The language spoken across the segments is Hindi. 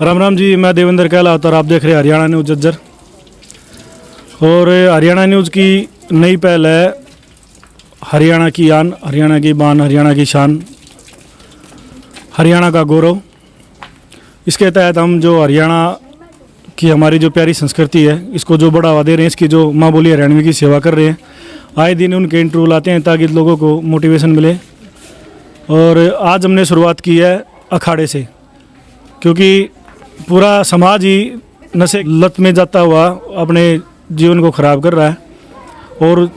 राम राम जी, मैं देवेंद्र कहलाता और आप देख रहे हैं हरियाणा न्यूज़ जज्जर। और हरियाणा न्यूज़ की नई पहल है हरियाणा की आन, हरियाणा की बान, हरियाणा की शान, हरियाणा का गौरव। इसके तहत हम जो हरियाणा की हमारी जो प्यारी संस्कृति है इसको जो बढ़ावा दे रहे हैं, इसकी जो माँ बोली हरियाणवी की सेवा कर रहे हैं। आए दिन उनके इंटरव्यू लाते हैं ताकि लोगों को मोटिवेशन मिले। और आज हमने शुरुआत की है अखाड़े से, क्योंकि पूरा समाज ही नशे लत में जाता हुआ अपने जीवन को ख़राब कर रहा है। और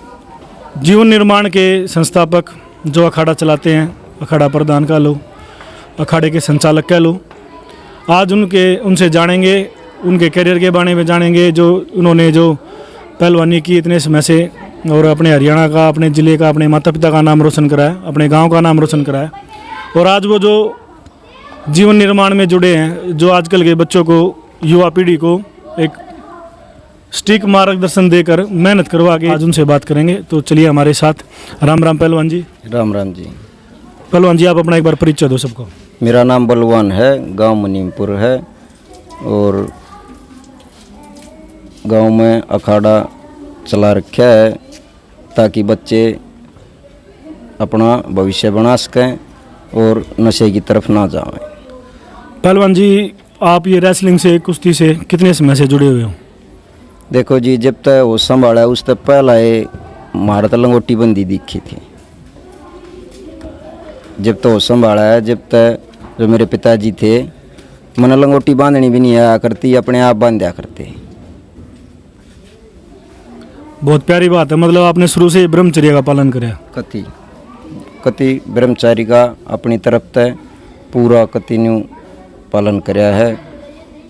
जीवन निर्माण के संस्थापक जो अखाड़ा चलाते हैं, अखाड़ा प्रधान कह लो, अखाड़े के संचालक कह लो, आज उनसे जानेंगे, उनके करियर के बारे में जानेंगे, जो उन्होंने जो पहलवानी की इतने समय से और अपने हरियाणा का, अपने ज़िले का, अपने माता पिता का नाम रोशन करा है, अपने गांव का नाम रोशन करा है। और आज वो जो जीवन निर्माण में जुड़े हैं, जो आजकल के बच्चों को, युवा पीढ़ी को एक स्टिक मार्गदर्शन देकर मेहनत करवा के आज उनसे बात करेंगे। तो चलिए हमारे साथ। राम राम पहलवान जी। राम राम जी। पहलवान जी, आप अपना एक बार परिचय दो सबको। मेरा नाम बलवान है, गांव मुनीमपुर है और गांव में अखाड़ा चला रखा है ताकि बच्चे अपना भविष्य बना सकें और नशे की तरफ ना जाएं। पहलवान जी, आप ये रेसलिंग से, कुश्ती से कितने समय से जुड़े हुए हो? देखो जी, जब तक वो संभाला उस तक पहला ये महारत लंगोटी बंदी दिखी थी। जब तक वो संभाला है, जब तक जो मेरे पिताजी थे, मैंने लंगोटी बांधनी भी नहीं आया करती, अपने आप बांध दिया करते। बहुत प्यारी बात है, मतलब आपने शुरू से ब्रह्मचर्य का पालन कराया। कति ब्रह्मचारी का अपनी तरफ तय पूरा कंटिन्यू पालन कराया है।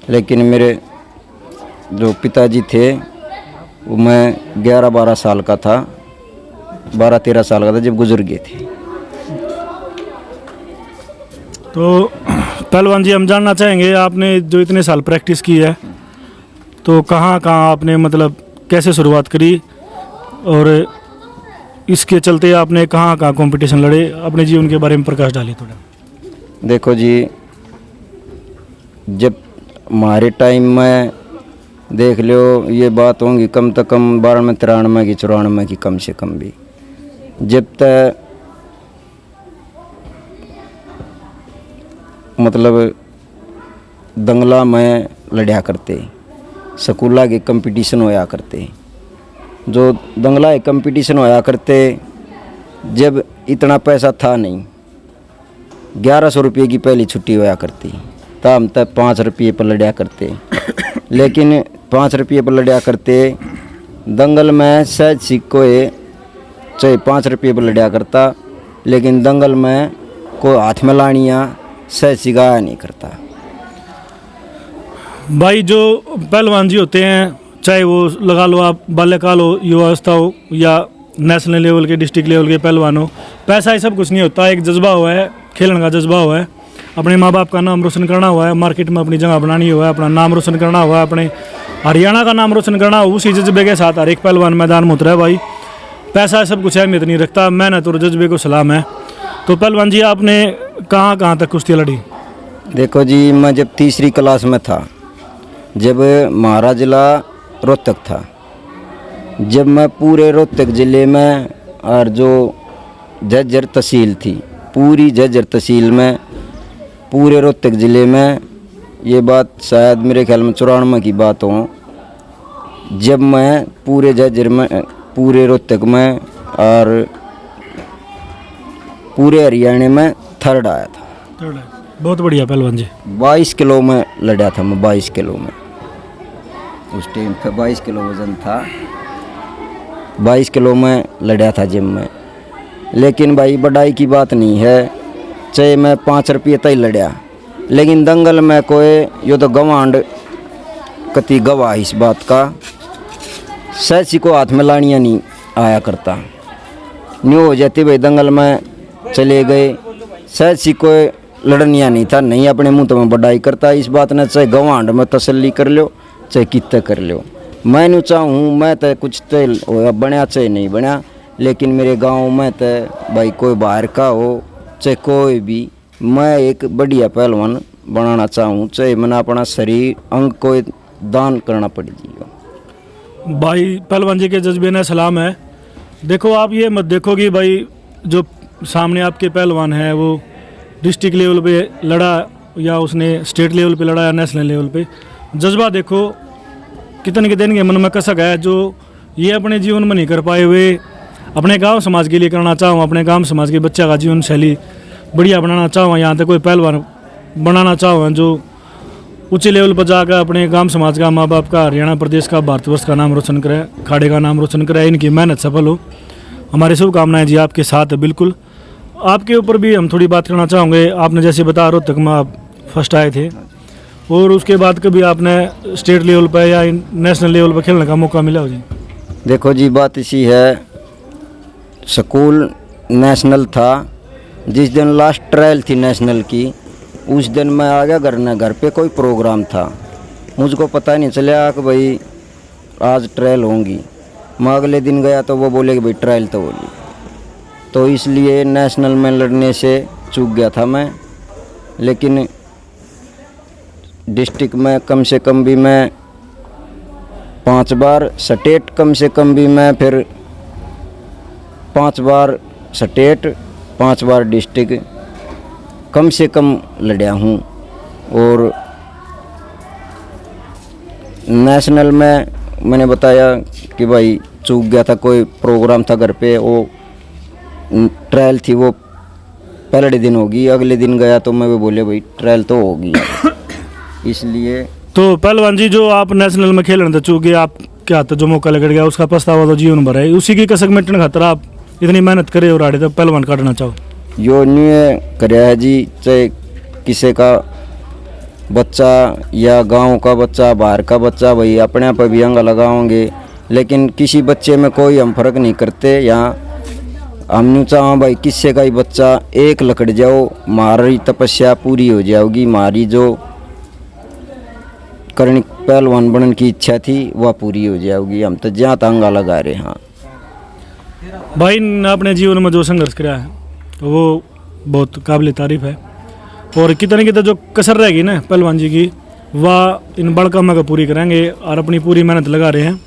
लेकिन मेरे जो पिताजी थे वो मैं 11-12 साल का था, 12-13 साल का था जब गुजर गए थे। तो पहलवान जी, हम जानना चाहेंगे, आपने जो इतने साल प्रैक्टिस की है तो कहाँ कहाँ आपने, मतलब कैसे शुरुआत करी और इसके चलते आपने कहाँ कहाँ कंपटीशन लड़े? अपने जीवन के बारे में प्रकाश डालिए थोड़ा। देखो जी, जब हमारे टाइम में देख लो ये बात होंगी कम से कम 92-93 की 94 की, कम से कम भी। जब तक मतलब दंगला में लड़ा करते, स्कूला के कंपटीशन होया करते, जो दंगला के कंपटीशन होया करते, जब इतना पैसा था नहीं, 1100 रुपये की पहली छुट्टी होया करती, तब हम तब 5 रुपये पर लड़ा करते। लेकिन 5 रुपये पर लड़ा करते, दंगल में सहज सिक्को चाहे 5 रुपये पर लड़ा करता, लेकिन दंगल में कोई हाथ में लानियाँ सहज सिखाया नहीं करता। भाई, जो पहलवान जी होते हैं, चाहे वो लगा लो आप बाल्यकाल हो, युवावस्था हो, या नेशनल लेवल के, डिस्ट्रिक्ट लेवल के पहलवान हो, पैसा ये सब कुछ नहीं होता। एक जज्बा हुआ है, खेलने का जज्बा हुआ है, अपने माँ बाप का नाम रोशन करना हुआ है, मार्केट में अपनी जगह बनानी हुआ है, अपना नाम रोशन करना हुआ है, अपने हरियाणा का नाम रोशन करना हुआ। उसी जज्बे के साथ हर एक पहलवान मैदान में उतरा है। भाई, पैसा सब कुछ अहमियत नहीं रखता, मेहनत और जज्बे को सलाम है। तो पहलवान जी, आपने कहाँ कहाँ तक कुश्ती लड़ी? देखो जी, मैं जब तीसरी क्लास में था, जब हमारा ज़िला रोहतक था, जब मैं पूरे रोहतक ज़िले में और जो झज्जर तहसील थी, पूरी झज्जर तहसील में, पूरे रोहतक ज़िले में, ये बात शायद मेरे ख्याल में 94 की बात हो, जब मैं पूरे झज्जर में, पूरे रोहतक में और पूरे हरियाणा में थर्ड आया था। बहुत बढ़िया पहलवान जी। 22 किलो में लड़ा था मैं, 22 किलो में। उस टाइम पे 22 किलो वज़न था, 22 किलो में लड़ा था जिम में। लेकिन भाई, बढ़ाई की बात नहीं है, चाहे मैं 5 रुपये तक लड़ा, लेकिन दंगल में कोई यो तो गवांड कति गवाह इस बात का, सहसी को हाथ में लानियाँ नहीं आया करता। न्यू हो जाती भाई, दंगल में चले गए, सहसी कोई लड़निया नहीं था, नहीं अपने मुंह तो मैं बढ़ाई करता इस बात ने, चाहे गवांड में तसल्ली कर लो, चाहे कितना कर लो। मैं नहीं चाहूँ मैं तो कुछ तो बनया चाहे नहीं बनया, लेकिन मेरे गांव में तो भाई कोई बाहर का हो चाहे कोई भी, मैं एक बढ़िया पहलवान बनाना चाहूँ, चाहे मैंने अपना शरीर अंग को दान करना पड़ जी। भाई पहलवान जी के जज्बे ने सलाम है। देखो आप ये मत देखो कि भाई जो सामने आपके पहलवान है वो डिस्ट्रिक्ट लेवल पे लड़ा या उसने स्टेट लेवल पे लड़ा या नेशनल लेवल पे, जज्बा देखो कितने के दिन के मन में कसक है जो ये अपने जीवन में नहीं कर पाए हुए अपने गांव समाज के लिए करना चाहूँ, अपने गांव समाज के बच्चा का जीवन शैली बढ़िया बनाना चाहूँ, यहाँ तक कोई पहलवान बनाना चाहूँ जो ऊंचे लेवल पर जाकर अपने गांव समाज का, माँ बाप का, हरियाणा प्रदेश का, भारतवर्ष का नाम रोशन करे, खाड़े का नाम रोशन करे, इनकी मेहनत सफल हो। हमारी शुभकामनाएं जी आपके साथ है। बिल्कुल आपके ऊपर भी हम थोड़ी बात करना चाहेंगे। आपने जैसे बता रोहतक में आप फर्स्ट आए थे और उसके बाद कभी आपने स्टेट लेवल पर या नेशनल लेवल पर खेलने का मौका मिला हो जी? देखो जी बात इसी है, स्कूल नेशनल था, जिस दिन लास्ट ट्रायल थी नेशनल की उस दिन मैं आ गया घर पे कोई प्रोग्राम था, मुझको पता नहीं चला कि भाई आज ट्रायल होंगी। मैं अगले दिन गया तो वो बोले कि भाई ट्रायल तो होगी, तो इसलिए नेशनल में लड़ने से चूक गया था मैं। लेकिन डिस्ट्रिक्ट में कम से कम भी मैं 5 बार, स्टेट कम से कम भी मैं फिर 5 बार स्टेट, 5 बार डिस्ट्रिक्ट कम से कम लड़ा हूँ। और नेशनल में मैंने बताया कि भाई चूक गया था, कोई प्रोग्राम था घर पे, वो ट्रायल थी, वो पहले दिन होगी, अगले दिन गया तो मैं वो बोले भाई ट्रायल तो होगी इसलिए। तो पहलवान जी जो आप नेशनल में खेल रहे थे, चूंकि आप क्या था जो मौका लग गया उसका पछतावा तो जीवन भर है, उसी की कसक मिटने खातर आप इतनी मेहनत करे और आड़े तक पहलवान काटना चाहो? यो नहीं कराया है जी, चाहे किसी का बच्चा या गांव का बच्चा, बाहर का बच्चा, भाई अपने आप भी अंग लगाओगे, लेकिन किसी बच्चे में कोई हम फर्क नहीं करते। यहाँ हम यूँ चाहो भाई किसी का ही बच्चा एक लकड़ जाओ, हमारी तपस्या पूरी हो जाओगी, हमारी जो करनी पहलवान बनने की इच्छा थी वह पूरी हो जाएगी, हम तो जहाँ तंगा लगा रहे। हाँ भाई ने अपने जीवन में जो संघर्ष किया है वो बहुत काबिल तारीफ है, और कितने कितने जो कसर रहेगी ना पहलवान जी की वह इन बड़का में पूरी करेंगे और अपनी पूरी मेहनत लगा रहे हैं,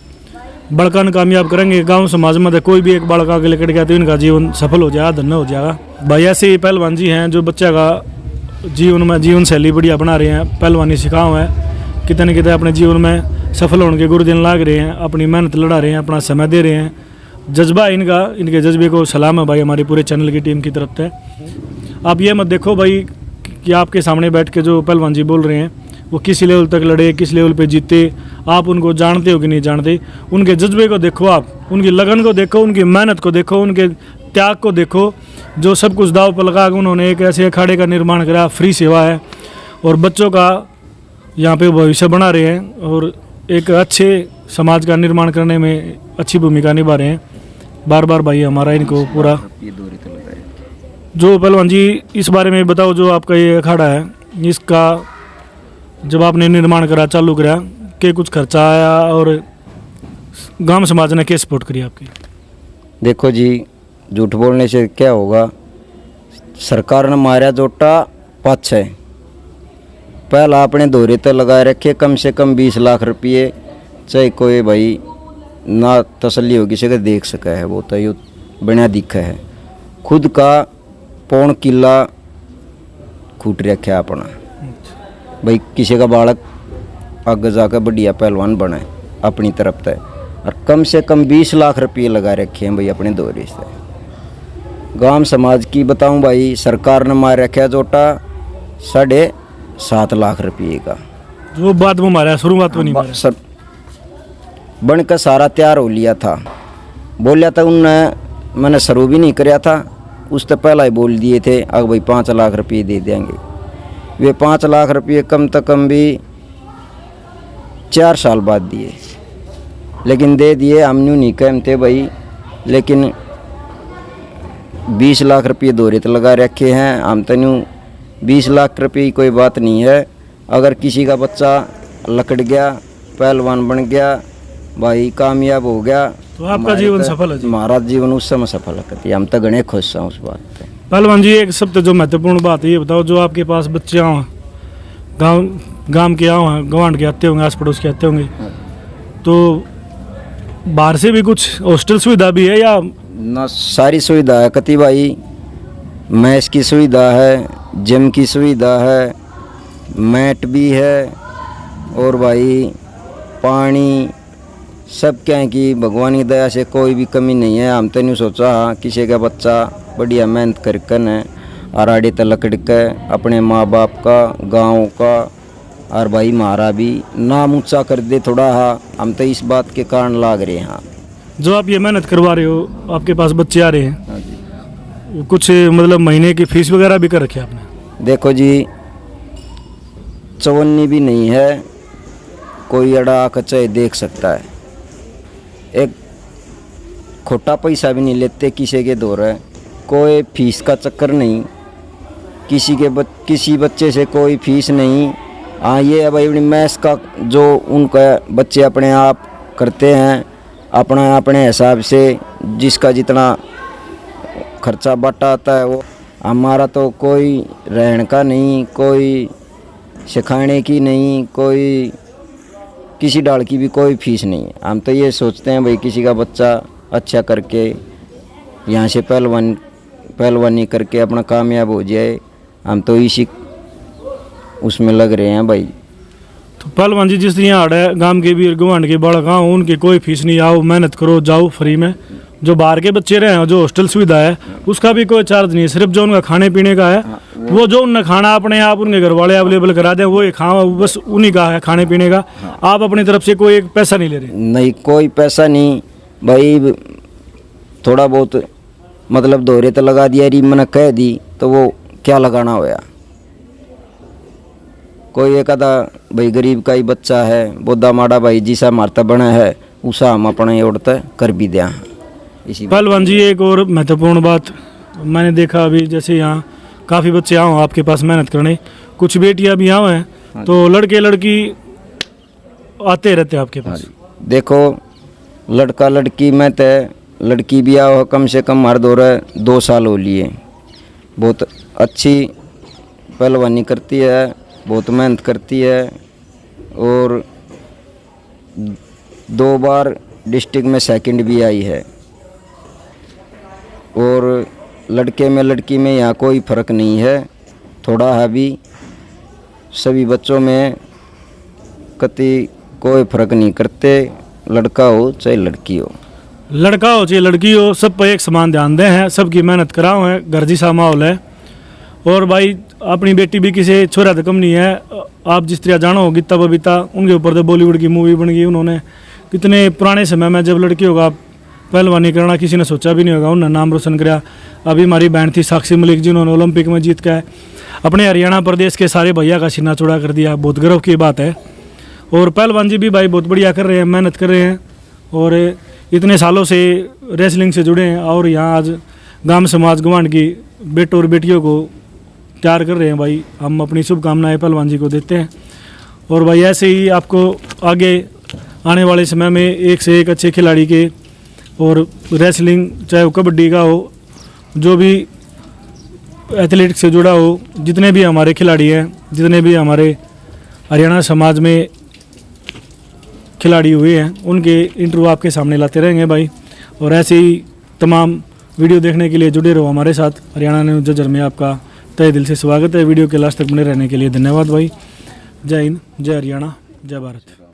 बड़का ने कामयाब करेंगे। गांव समाज में कोई भी एक बड़का के लेकर गया तो इनका जीवन सफल हो जाएगा, धन्य हो जाएगा। भाई ऐसे ही पहलवान जी हैं जो बच्चा का जीवन में जीवन शैली बढ़िया बना रहे हैं, पहलवानी सिखाओ है, कितने कितने अपने जीवन में सफल होने के गुरु दिन लाग रहे हैं, अपनी मेहनत लड़ा रहे हैं, अपना समय दे रहे हैं। जज्बा इनका, इनके जज्बे को सलाम है भाई हमारी पूरे चैनल की टीम की तरफ से। आप ये मत देखो भाई कि आपके सामने बैठ के जो पहलवान जी बोल रहे हैं वो किस लेवल तक लड़े, किस लेवल पे जीते, आप उनको जानते हो कि नहीं जानते। उनके जज्बे को देखो, आप उनकी लगन को देखो, उनकी मेहनत को देखो, उनके त्याग को देखो, जो सब कुछ दाव पर लगा के उन्होंने एक ऐसे अखाड़े का निर्माण करा, फ्री सेवा है और बच्चों का यहाँ पे भविष्य बना रहे हैं और एक अच्छे समाज का निर्माण करने में अच्छी भूमिका निभा रहे हैं। बार बार भाई हमारा इनको पूरा जो पहलवान जी इस बारे में बताओ, जो आपका ये अखाड़ा है इसका जब आपने निर्माण करा, चालू करा, के कुछ खर्चा आया और गांव समाज ने क्या सपोर्ट करी आपकी? देखो जी झूठ बोलने से क्या होगा, सरकार ने मारा जोटा 5-6, पहला अपने दौरे तो लगा रखे कम से कम 20 लाख रुपये, चाहे कोई भाई ना तसल्ली होगी से देख सका है, वो तो ये बढ़िया दिखा है। खुद का 1.25 किला खूट रखा अपना, भाई किसी का बालक आगे जाकर बढ़िया पहलवान बने अपनी तरफ से, और कम से कम 20 लाख रुपये लगा रखे हैं भाई अपने दौरे से। गांव समाज की बताऊं भाई, सरकार ने मार रखा जोटा 7.5 लाख रुपये का, वो बाद में मारा, शुरुआत में नहीं मारा। सर बनकर सारा तैयार हो लिया था, बोलिया था उनने, मैंने शुरू भी नहीं कराया था, उससे पहला ही बोल दिए थे अगर भाई 5 लाख रुपये दे देंगे। वे 5 लाख रुपये कम से कम भी 4 साल बाद दिए, लेकिन दे दिए। हम यूँ नहीं कहते भाई, लेकिन 20 लाख रुपये दौरे तो लगा रखे हैं हम तो यूँ। 20 लाख रुपये की कोई बात नहीं है, अगर किसी का बच्चा लकड़ गया, पहलवान बन गया, भाई कामयाब हो गया, तो आपका जीवन सफल है जी। हमारा जीवन उस समय सफल है, हम तो गणे खुश हैं उस बात पे। पहलवान जी एक सबसे जो महत्वपूर्ण बात है ये बताओ, जो आपके पास बच्चे हों गांव के गवांड के आते होंगे, आस पड़ोस के आते होंगे, तो बाहर से भी कुछ हॉस्टल सुविधा भी है या? ना, सारी सुविधा है कति भाई। मैस की सुविधा है, जिम की सुविधा है, मैट भी है, और भाई पानी सब क्या है कि भगवान की दया से कोई भी कमी नहीं है। हम तो नहीं सोचा हाँ किसी का बच्चा बढ़िया मेहनत करके न आराड़ी तलक के अपने माँ बाप का, गाँव का और भाई हमारा भी नाम ऊंचा कर दे थोड़ा। हाँ, हम तो इस बात के कारण लाग रहे हैं। हाँ, जो आप ये मेहनत करवा रहे हो, आपके पास बच्चे आ रहे हैं, हाँ जी। कुछ मतलब महीने की फीस वगैरह भी कर रखी है आपने? देखो जी, चवन्नी भी नहीं है, कोई अड़ा कच्चा देख सकता है। एक खोटा पैसा भी नहीं लेते किसी के दौर है, कोई फीस का चक्कर नहीं, किसी बच्चे से कोई फीस नहीं। हाँ, ये है भाई अपनी मैस का जो उनका बच्चे अपने आप करते हैं, अपना अपने हिसाब से जिसका जितना खर्चा बाटा आता है वो। हमारा तो कोई रहने का नहीं, कोई सिखाने की नहीं, कोई किसी डाल की भी कोई फीस नहीं है। हम तो ये सोचते हैं भाई किसी का बच्चा अच्छा करके यहाँ से पहलवानी करके अपना कामयाब हो जाए, हम तो इसी उसमें लग रहे हैं भाई। तो पहलवान जी जिस तरह हाड़ है, गांव के भी गवांड के बड़ा गाँव, उनकी कोई फीस नहीं, आओ मेहनत करो जाओ फ्री में। जो बाहर के बच्चे रहे हैं, जो हॉस्टल सुविधा है उसका भी कोई चार्ज नहीं है, सिर्फ जो उनका खाने पीने का है वो जो उनने खाना अपने आप उनके घर वाले अवेलेबल करा दें, वो खाना बस उन्हीं का है खाने पीने का। आप अपनी तरफ से कोई एक पैसा नहीं ले रहे? नहीं, कोई पैसा नहीं भाई। थोड़ा बहुत मतलब दोहरे तो लगा दिया, री मैंने कह दी तो वो क्या लगाना होया। कोई एक आधा भाई गरीब का ही बच्चा है, बोदा माड़ा भाई जिसा मारता बना है उसा हम अपने उड़ता कर भी दिया। इसी पहलवान जी एक और महत्वपूर्ण बात मैंने देखा अभी, जैसे यहाँ काफ़ी बच्चे आओ आपके पास मेहनत करने, कुछ बेटियाँ भी आओ हैं, तो लड़के लड़की आते रहते हैं आपके पास? देखो, लड़का लड़की में तय लड़की भी आओ कम से कम हर दौर 2 साल हो लिए। बहुत अच्छी पहलवानी करती है, बहुत मेहनत करती है, और 2 बार डिस्ट्रिक्ट में सेकंड भी आई है। और लड़के में लड़की में यहाँ कोई फ़र्क नहीं है, थोड़ा है भी। सभी बच्चों में कति कोई फ़र्क नहीं करते, लड़का हो चाहे लड़की हो। लड़का हो चाहे लड़की हो, सब पर एक समान ध्यान दें हैं, सबकी मेहनत कराओ है, घर जैसा माहौल है। और भाई अपनी बेटी भी किसी छोरा तो कम नहीं है। आप जिस तरह जानो हो गीता बबीता, उनके ऊपर तो बॉलीवुड की मूवी बन गई। उन्होंने कितने पुराने समय में, जब लड़कियों का पहलवानी करना किसी ने सोचा भी नहीं होगा, उन्होंने नाम रोशन कराया। अभी हमारी बहन थी साक्षी मलिक जी, उन्होंने ओलंपिक में जीत के अपने हरियाणा प्रदेश के सारे भैया का सीना चौड़ा कर दिया, बहुत गर्व की बात है। और पहलवान जी भी भाई बहुत बढ़िया कर रहे हैं, मेहनत कर रहे हैं, और इतने सालों से रेसलिंग से जुड़े हैं, और यहाँ आज गांव समाज गवांड की बेटों और बेटियों को तैयार कर रहे हैं। भाई हम अपनी शुभकामनाएं पहलवान जी को देते हैं। और भाई ऐसे ही आपको आगे आने वाले समय में एक से एक अच्छे खिलाड़ी के, और रेसलिंग चाहे वो कबड्डी का हो, जो भी एथलेटिक्स से जुड़ा हो, जितने भी हमारे खिलाड़ी हैं, जितने भी हमारे हरियाणा समाज में खिलाड़ी हुए हैं, उनके इंटरव्यू आपके सामने लाते रहेंगे भाई। और ऐसे ही तमाम वीडियो देखने के लिए जुड़े रहो हमारे साथ। हरियाणा न्यूज़ जजर में आपका तहे दिल से स्वागत है। वीडियो के लास्ट तक बने रहने के लिए धन्यवाद भाई। जय हिंद, जय हरियाणा, जय भारत।